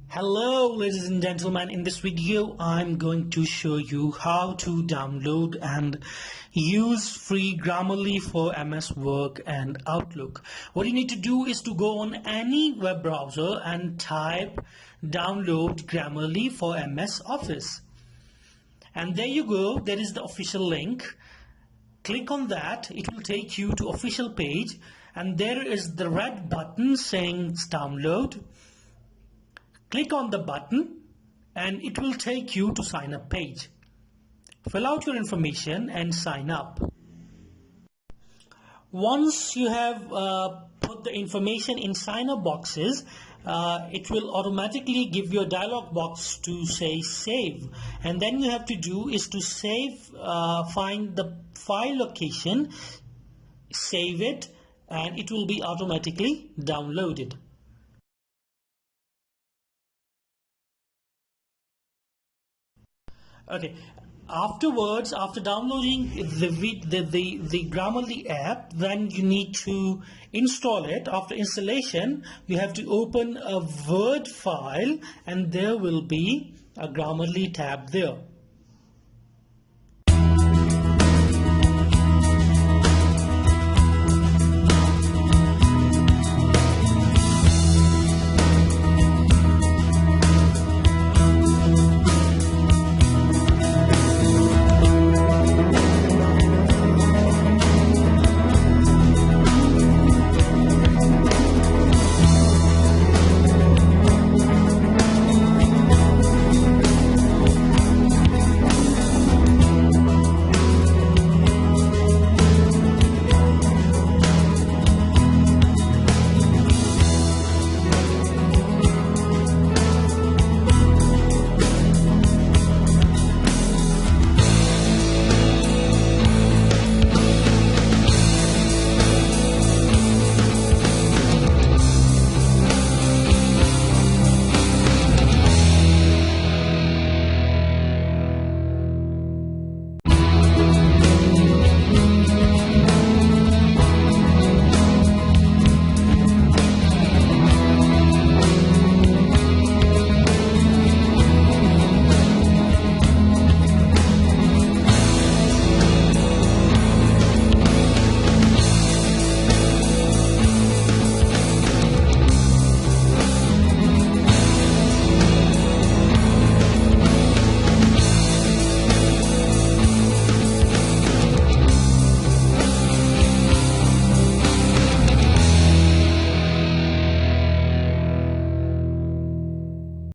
Hello ladies and gentlemen, in this video I'm going to show you how to download and use free Grammarly for MS Word and Outlook. What you need to do is to go on any web browser and type download Grammarly for MS Office. And there you go, there is the official link. Click on that, it will take you to official page and there is the red button saying download. Click on the button and it will take you to sign up page. Fill out your information and sign up. Once you have put the information in sign up boxes, it will automatically give you a dialog box to say save, and then you have to do is to save, find the file location, save it, and it will be automatically downloaded. Okay, afterwards, after downloading the Grammarly app, then you need to install it. After installation, you have to open a Word file and there will be a Grammarly tab there.